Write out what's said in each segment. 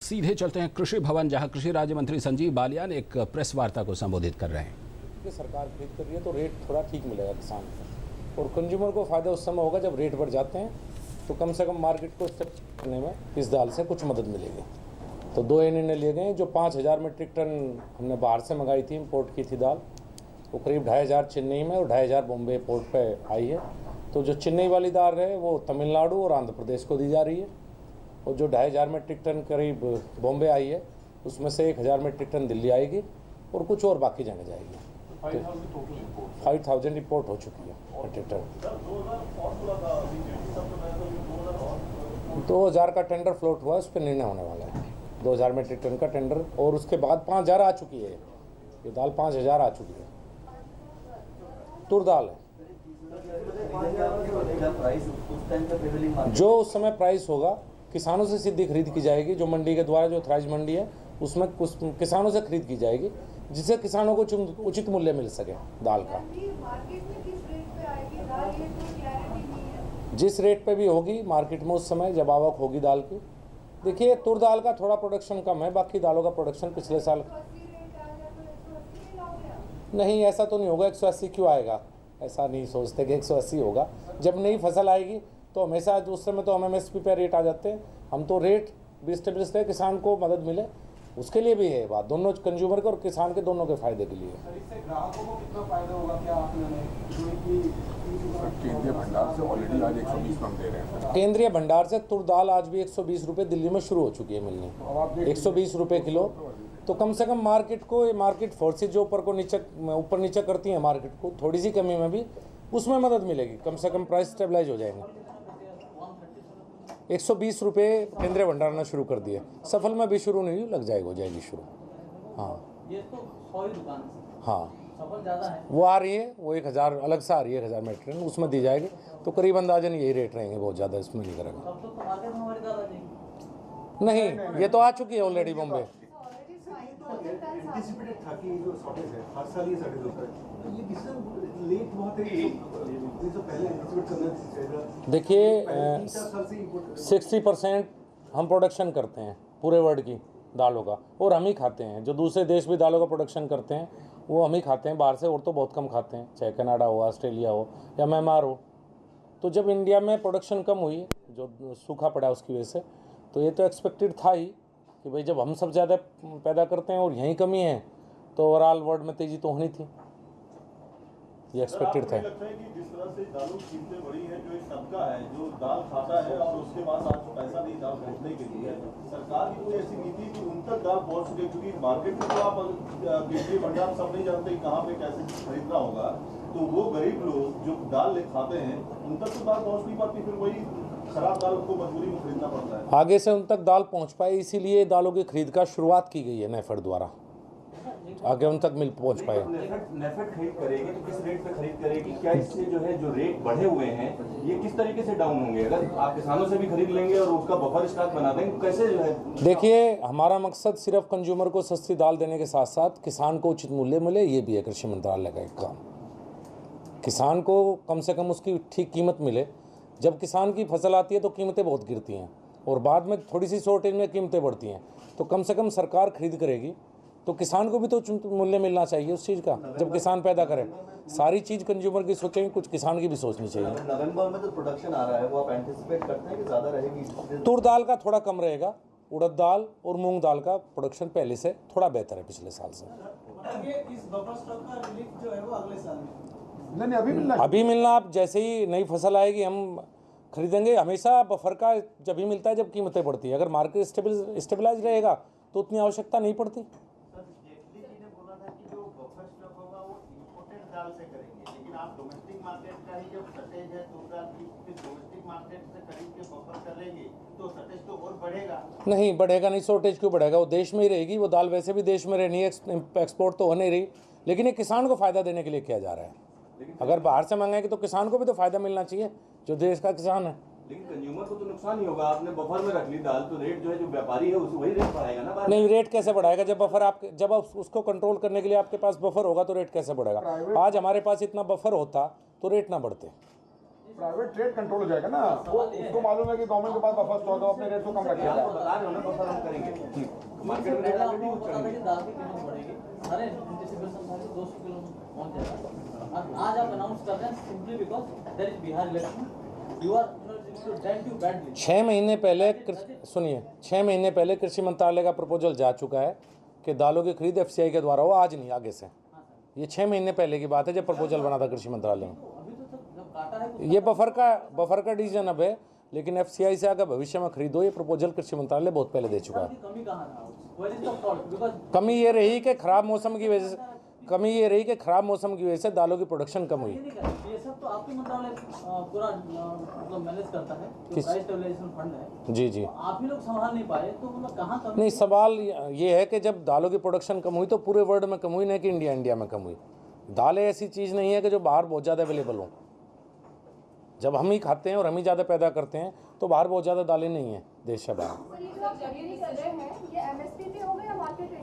सीधे चलते हैं कृषि भवन, जहां कृषि राज्य मंत्री संजीव बालियान एक प्रेस वार्ता को संबोधित कर रहे हैं। कि सरकार खरीद कर रही है तो रेट थोड़ा ठीक मिलेगा किसान को, और कंज्यूमर को फ़ायदा उस समय होगा जब रेट बढ़ जाते हैं, तो कम से कम मार्केट को स्टेप करने में इस दाल से कुछ मदद मिलेगी। तो दो ये निर्णय लिए गए हैं। जो 5000 मीट्रिक टन हमने बाहर से मंगाई थी, इम्पोर्ट की थी दाल, वो करीब 2500 चेन्नई में और 2500 बॉम्बे पोर्ट पर आई है। तो जो चेन्नई वाली दाल है वो तमिलनाडु और आंध्र प्रदेश को दी जा रही है, और जो 2500 मीट्रिक टन करीब बॉम्बे आई है उसमें से 1000 मीट्रिक टन दिल्ली आएगी और कुछ और बाकी जगह जाएगी। 5000 रिपोर्ट हो चुकी है मीट्रिक टन। 2000 का टेंडर फ्लोट हुआ है, उस पर निर्णय होने वाला है। 2000 मीट्रिक टन का टेंडर, और उसके बाद 5000 आ चुकी है। ये दाल 5000 आ चुकी है, तुर दाल है। जो उस समय प्राइस होगा किसानों से सीधी खरीद की जाएगी, जो मंडी के द्वारा, जो ऑथराइज मंडी है उसमें कुछ किसानों से खरीद की जाएगी, जिससे किसानों को उचित मूल्य मिल सके दाल का। जिस रेट पे भी होगी मार्केट में उस समय जब आवक होगी दाल की। देखिए, तुर दाल का थोड़ा प्रोडक्शन कम है, बाकी दालों का प्रोडक्शन पिछले साल नहीं, ऐसा तो नहीं होगा। 180 क्यों आएगा, ऐसा नहीं सोचते कि 180 होगा। जब नई फसल आएगी तो हमेशा उस समय तो हम MSP पे रेट आ जाते हैं। हम तो रेट भी स्टेबलिश है, किसान को मदद मिले उसके लिए भी है बात, दोनों कंज्यूमर के और किसान के दोनों के फायदे के लिए। इससे ग्राहकों को कितना फायदा होगा? क्या केंद्रीय भंडार से ऑलरेडी आज 120 कम दे रहे हैं। केंद्रीय भंडार से तुर दाल आज भी 120 रुपये दिल्ली में शुरू हो चुकी है मिलनी, 120 रुपये किलो। तो कम से कम मार्केट को, ये मार्केट फोर्सेज जो ऊपर नीचे करती हैं मार्केट को, थोड़ी सी कमी में भी उसमें मदद मिलेगी। कम से कम प्राइस स्टेबलाइज हो जाएंगे। 120 रुपये केंद्रीय भंडार ने शुरू कर दिए, सफल में भी शुरू नहीं, लग जाएगी, हो जाएगी शुरू। हाँ, ये तो 100 ही दुकान है। हाँ, सफल ज़्यादा है। वो आ रही है, वो 1000 अलग से आ रही है, 1000 मीट्रिक टन उसमें दी जाएगी। तो करीब अंदाजन यही रेट रहेंगे, बहुत ज़्यादा इसमें नहीं करेगा। तब तो मार्केट में हमारी दाल आ जाएगी। नहीं, ये तो आ चुकी है ऑलरेडी बॉम्बे। एंटिसिपेटेड था कि जो शॉर्टेज है हर साल ये शॉर्टेज होता है, तो ये डिसीजन लेट बहुत है। ये जो पहले एंटिसिपेट करना चाहिए। देखिए, 3-4 साल से 60% हम प्रोडक्शन करते हैं पूरे वर्ल्ड की दालों का, और हम ही खाते हैं। जो दूसरे देश भी दालों का प्रोडक्शन करते हैं वो हम ही खाते हैं बाहर से, और तो बहुत कम खाते हैं, चाहे कनाडा हो, ऑस्ट्रेलिया हो या म्यांमार हो। तो जब इंडिया में प्रोडक्शन कम हुई, जो सूखा पड़ा उसकी वजह से, तो ये तो एक्सपेक्टेड था ही कि भाई जब हम सब ज़्यादा पैदा करते हैं और यहीं कमी है तो ओवरऑल वर्ल्ड में तेज़ी तो होनी थी, ये एक्सपेक्टेड था। लगता है कि जिस तरह से दालों की कीमतें बढ़ी हैं, जो एक तबका है जो दाल खाता है और उसके पास आज पैसा नहीं दाल खरीदने के लिए, सरकार की कोई ऐसी नीति कि उन तक दाल पहुंच सके? क्योंकि मार्केट में तो आप केंद्रीय भंडार सब नहीं जानते कहाँ पे कैसे खरीदना होगा, तो वो गरीब लोग जो दाल खाते हैं उन तक तो दाल पहुँच नहीं पाती, फिर वही खराब दाल उनको मजबूरी में खरीदना पड़ता है। आगे से उन तक दाल पहुंच पाए, इसीलिए दालों की खरीद का शुरुआत की गई है नेफेड द्वारा, आगे उन तक पहुंच पाए। नेफेड खरीद करेगी तो किस रेट पे खरीद करेगी? क्या इससे जो है जो रेट बढ़े हुए हैं ये किस तरीके से डाउन होंगे? अगर आप किसानों से भी खरीद लेंगे और उसका बफर स्टॉक बना देंगे, कैसे जो है? देखिए, हमारा मकसद सिर्फ कंज्यूमर को सस्ती दाल देने के साथ साथ किसान को उचित मूल्य मिले, ये भी है कृषि मंत्रालय का एक काम। किसान को कम से कम उसकी ठीक कीमत मिले। जब किसान की फसल आती है तो कीमतें बहुत गिरती हैं, और बाद में थोड़ी सी शॉर्टेज में कीमतें बढ़ती हैं। तो कम से कम सरकार खरीद करेगी तो किसान को भी तो मूल्य मिलना चाहिए उस चीज़ का, जब किसान पैदा करे। सारी चीज़ कंज्यूमर की सोचेंगे, कुछ किसान की भी सोचनी चाहिए। नवंबर में जो प्रोडक्शन आ रहा है वो आप एंटिसिपेट करते हैं कि ज़्यादा रहेगी? तुर दाल का थोड़ा कम रहेगा, उड़द दाल और मूंग दाल का प्रोडक्शन पहले से थोड़ा बेहतर है पिछले साल से। इस बफर स्टॉक का रिलीफ जो है वो अगले साल में नहीं, अभी मिलना। आप जैसे ही नई फसल आएगी हम खरीदेंगे। हमेशा बफर का जब ही मिलता है जब कीमतें बढ़ती है। अगर मार्केट स्टेबलाइज रहेगा तो उतनी आवश्यकता नहीं पड़ती। जेटली जी ने बोला था कि जो बफर स्टॉक होगा वो इंपोर्टेड दाल से करेंगे, लेकिन आप डोमेस्टिक मार्केट का ही जब शॉर्टेज है तो दाल की, फिर डोमेस्टिक मार्केट से खरीद के बफर करेंगे तो शॉर्टेज तो और बढ़ेगा। नहीं बढ़ेगा, नहीं शॉर्टेज क्यों बढ़ेगा? वो देश में ही रहेगी। वो दाल वैसे भी देश में रहनी है, एक्सपोर्ट तो हो नहीं रही, लेकिन ये किसान को फायदा देने के लिए किया जा रहा है। अगर बाहर से मंगाएंगे तो किसान को भी तो फायदा मिलना चाहिए, जो देश का किसान है। लेकिन कंज्यूमर को तो नुकसान ही होगा। आपने बफर में रख ली दाल तो रेट जो है जो व्यापारी है उस वही रेट बढ़ाएगा ना। नहीं, रेट कैसे बढ़ाएगा? जब बफर जब आप उसको कंट्रोल करने के लिए आपके पास बफर होगा तो रेट कैसे बढ़ेगा? आज हमारे पास इतना बफर होता तो रेट ना बढ़ते। प्राइवेट ट्रेड कंट्रोल हो जाएगा ना, वो उसको मालूम है कि गवर्नमेंट के पास बफर स्टॉक है, अपने रेट को कम रखेगा। आप बता रहे हो ना बफर हम करेंगे, मार्केट में रेट ऑलरेडी ऊंच करेंगे। दाल की कीमत बढ़ेगी, सारे डिस्ट्रीब्यूशन था कि 200 किलो पहुंच जाएगा। और आज आप अनाउंस कर रहे हैं simply because there is Bihar election, you are dent you badly. 6 महीने पहले सुनिए, 6 महीने पहले कृषि मंत्रालय का प्रपोजल जा चुका है कि दालों की खरीद एफसीआई के द्वारा हो, आज नहीं आगे से। ये 6 महीने पहले की बात है जब प्रपोजल बना था कृषि मंत्रालय में। अभी तो सब जब काटा है ये बफर का डिसीजन अब है, लेकिन एफसीआई से अगर भविष्य में खरीदो, ये प्रपोजल कृषि मंत्रालय बहुत पहले दे चुका है। कमी कहाँ रहा, where is the fault? Because कमी ये रही कि खराब मौसम की वजह से दालों की प्रोडक्शन कम हुई। ये सब तो आपके मंत्रालय पूरा मतलब मैनेज करता है, जो प्राइस स्टेबलाइजेशन फंड है। जी जी, आप ही लोग संभाल नहीं पाए तो मतलब कहाँ कमी? नहीं, सवाल ये है कि जब दालों की प्रोडक्शन कम हुई तो पूरे वर्ल्ड में कम हुई, नहीं कि इंडिया में कम हुई। दालें ऐसी चीज़ नहीं है कि जो बाहर बहुत ज़्यादा अवेलेबल हो। जब हम ही खाते हैं और हम ही ज़्यादा पैदा करते हैं तो बाहर बहुत ज़्यादा दालें नहीं हैं देश से बाहर।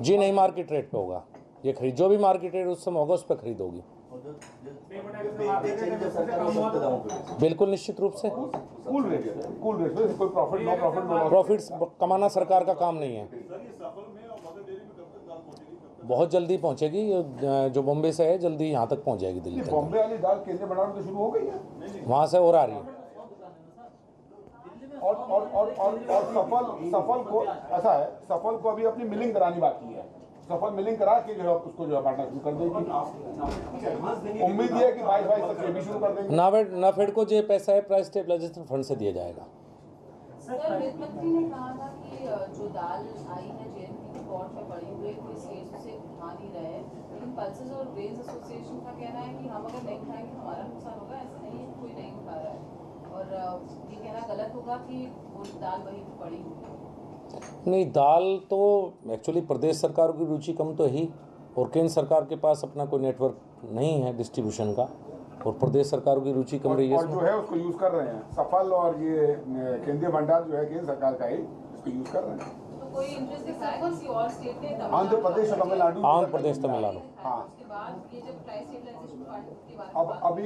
जी नहीं, मार्केट रेट पे होगा ये खरीद, जो भी मार्केट रेट उस समय होगा उस पर खरीद होगी। बिल्कुल निश्चित रूप से कूल रेट कोई प्रॉफिट नो प्रॉफिट प्रॉफिट्स कमाना सरकार का काम नहीं है। सर ये सफल में और मदर डेयरी में कब तक दाल पहुंचेगी? बहुत जल्दी पहुंचेगी, जो बॉम्बे से है जल्दी यहाँ तक पहुँच जाएगी, दिल्ली तक। बॉम्बे वाली दाल केंद्रीय भंडार में तो शुरू हो गई है, वहाँ से और आ रही है। और सफल को ऐसा है, सफल को अभी अपनी मिलिंग करानी बाकी है। सफल मिलिंग करा के जो है उसको जो है बांटना शुरू कर देगी। उम्मीद है कि 22 तक ये भी शुरू कर देंगे। नाफेड को जो पैसा है प्राइस स्टेबलाइजेशन फंड से दिया जाएगा। सर, वित्त मंत्री ने कहा था कि जो दाल आई है जेएनपी की पोर्ट में पड़ी हुई है, कोई स्टेट उसे उठा नहीं रहे हैं, लेकिन पल्सेस और ग्रेन्स एसोसिएशन का कहना है कि हम अगर नहीं खाएंगे हमारा नुकसान होगा। ऐसा नहीं है, कोई नहीं उठा रहा है, और ये कहना गलत होगा कि वो दाल वहीं पर पड़ी हुई है। नहीं, दाल तो एक्चुअली प्रदेश सरकार की रुचि कम तो ही, और केंद्र सरकार के पास अपना कोई नेटवर्क नहीं है डिस्ट्रीब्यूशन का, और प्रदेश सरकार की रुचि कम रही है। और जो है उसको यूज कर रहे हैं, सफल और ये केंद्रीय भंडार जो है केंद्र सरकार का ही, उसको यूज कर रहे हैं। तो कोई इंटरेस्ट दिखाएगा किसी और स्टेट ने? आंध्र प्रदेश और तमिलनाडु। आंध्र प्रदेश तमिलनाडु। हाँ, उसके बाद ये जब प्राइस स्टेबलाइजेशन फंड की बात अब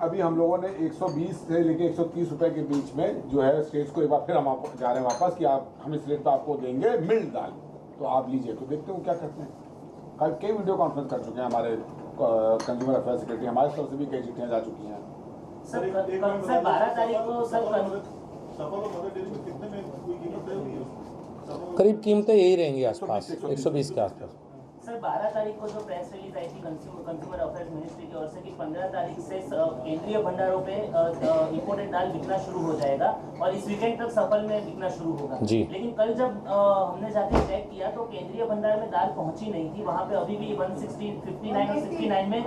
अभी हम लोगों ने 120 से लेके 130 रुपए के बीच में जो है स्टेट्स को एक बार फिर हम आपको जा रहे हैं वापस कि आप हम इस रेट पे आपको देंगे मिल्ड दाल, तो आप लीजिए। तो देखते हो क्या करते हैं। कल कई वीडियो कॉन्फ्रेंस कर चुके हैं हमारे कंज्यूमर अफेयर सेक्रेटरी, हमारे तरफ से भी कई चिट्ठियाँ जा चुकी हैं। सर 12 तारीख को सफल और मदर डेयरी में कितने में कोई कीमत तय हुई है? करीब कीमतें यही रहेंगी आसपास 120 के आसपास। सर 12 तारीख को जो प्रेस रिलीज आई थी कंज्यूमर अफेयर्स मिनिस्ट्री की ओर से कि 15 तारीख से केंद्रीय भंडारों पे इंपोर्टेड दाल बिकना शुरू हो जाएगा और इस वीकेंड तक सफल में बिकना शुरू होगा जी। लेकिन कल जब हमने जाके चेक किया तो केंद्रीय भंडार में दाल पहुंची नहीं थी। वहाँ पे अभी भी 160, 59 और 69 में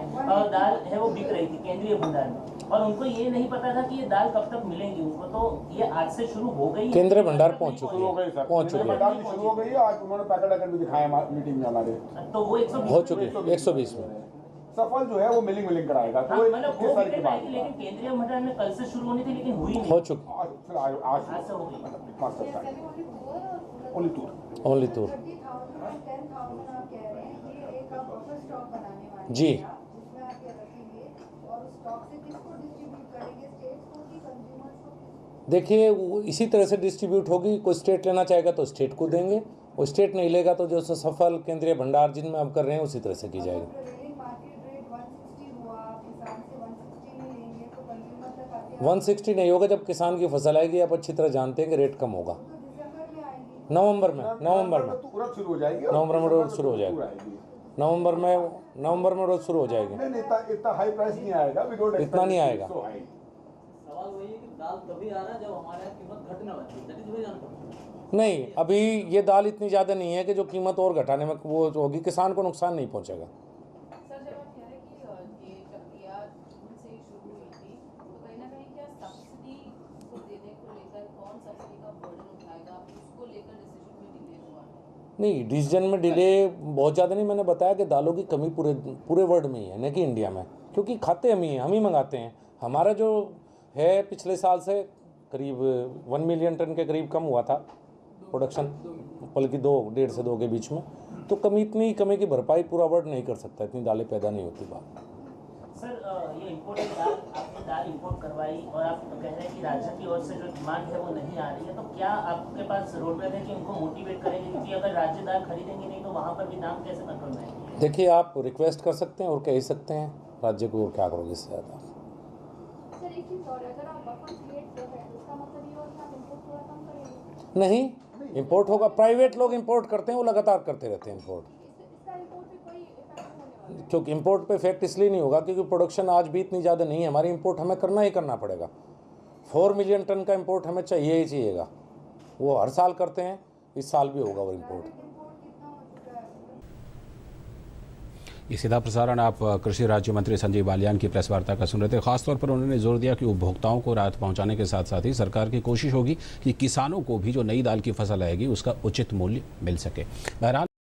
दाल है वो बिक रही थी केंद्रीय भंडार में, और उनको ये नहीं पता था कि ये दाल कब तक मिलेंगी उनको। तो ये आज से शुरू हो गई, केंद्रीय भंडार पहुंच चुकी शुरू हो गई है, सर, पहुंच चुकी है, भंडार भी शुरू हो गई है। आज उन्होंने पैकेट भी दिखाया मीटिंग में हमारे, तो वो 120 हो चुकी है 120 में। सफल जो है वो मिलिंग कराएगा, तो मतलब वो वीकेंड आएगी, लेकिन केंद्रीय भंडार में कल से शुरू होनी थी लेकिन हुई नहीं, हो चुकी, आज से हो गई। ओनली टूर जी। देखिए इसी तरह से डिस्ट्रीब्यूट होगी, कोई स्टेट लेना चाहेगा तो स्टेट को देंगे, और स्टेट नहीं लेगा तो जो सफल केंद्रीय भंडार जिनमें अब कर रहे हैं उसी तरह से की जाएगी। 160 नहीं होगा, जब किसान की फसल आएगी आप अच्छी तरह जानते हैं कि रेट कम होगा। नवंबर में तुरंत शुरू हो जाएगी, नवंबर में रोज शुरू हो जाएगी, नवंबर में रोज शुरू हो जाएगी। नहीं, इतना हाई प्राइस नहीं आएगा, इतना नहीं आएगा। सवाल वही है कि दाल तभी आ रहा है जब हमारे यहाँ कीमत घटने वाली है, दैट इज वेरी अनफॉर्चुनेट। नहीं, अभी ये दाल इतनी ज़्यादा नहीं है कि जो कीमत और घटाने में वो होगी, किसान को नुकसान नहीं पहुंचेगा। सर, जब आप कह रहे हैं कि ये प्रक्रिया जून से ही शुरू हुई थी, तो कहीं ना कहीं क्या सब्सिडी को देने को लेकर कौन सब्सिडी का बर्डन उठाएगा, उसको लेकर डिसीजन में डिले हुआ है? नहीं, डिसीजन में डिले बहुत ज़्यादा नहीं, मैंने बताया कि दालों की कमी पूरे वर्ल्ड में ही है, न कि इंडिया में, क्योंकि खाते हम ही हैं, हम ही मंगाते हैं। हमारा जो है पिछले साल से करीब 1 मिलियन टन के करीब कम हुआ था प्रोडक्शन, बल्कि 1.5 से 2 के बीच में। तो इतनी कमी की भरपाई पूरा वर्ल्ड नहीं कर सकता, इतनी दालें पैदा नहीं होती बाहर। सर ये इम्पोर्टेड दाल आपने दाल इम्पोर्ट करवाई और आप तो कह रहे हैं कि राज्य की ओर से जो डिमांड है वो नहीं आ रही है, तो क्या आपके पास रोड मैप है कि उनको मोटिवेट करेंगे, क्योंकि अगर राज्य दाल खरीदेंगे नहीं तो वहाँ पर भी दाम कैसे कंट्रोल में आएंगे? देखिए, आप रिक्वेस्ट कर सकते हैं और कह ही सकते हैं राज्य को, और क्या करोगे इससे ज़्यादा। सर एक चीज़ और, अगर आप बफर क्रिएट कर रहे हैं तो इसका मतलब ये और कि आप इम्पोर्ट थोड़ा कम करेंगे? नहीं, इंपोर्ट होगा, प्राइवेट लोग इंपोर्ट करते हैं, वो लगातार करते रहते हैं इंपोर्ट, इसका इम्पोर्ट पे कोई इफेक्ट नहीं होने वाला है? क्योंकि इंपोर्ट पे इफेक्ट इसलिए नहीं होगा क्योंकि प्रोडक्शन आज भी इतनी ज़्यादा नहीं है हमारी, इंपोर्ट हमें करना ही करना पड़ेगा। 4 मिलियन टन का इंपोर्ट हमें चाहिए ही चाहिएगा, वो हर साल करते हैं, इस साल भी होगा वो इंपोर्ट। इम्पोर्ट कितना हो चुका है? ये सीधा प्रसारण आप कृषि राज्य मंत्री संजीव बालियान की प्रेस वार्ता का सुन रहे थे। खासतौर पर उन्होंने जोर दिया कि उपभोक्ताओं को राहत पहुंचाने के साथ साथ ही सरकार की कोशिश होगी कि किसानों को भी जो नई दाल की फसल आएगी उसका उचित मूल्य मिल सके। बहरहाल